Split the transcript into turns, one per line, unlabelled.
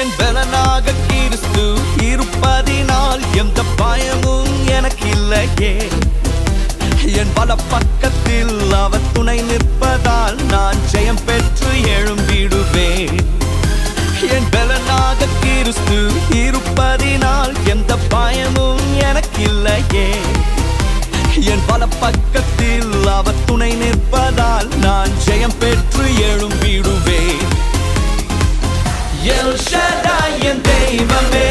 என் பலனாக கிறிஸ்து இருப்பதினால் எந்த பயமும் எனக்கு இல்லையே. என் பல பக்கத்தில் அவர் துணை நிற்பதால் நான் ஜெயம் பெற்று எழும்பிடுவேன். என் பலனாக கிறிஸ்து இருப்பதினால் எந்த பயமும் எனக்கு இல்லையே. என் பல பக்கத்தில் அவர் துணை நிற்பதால் நான் ஜெயம் பெற்று எழும்பிடுவேன். எல் ஷடாய் என் தெய்வமே,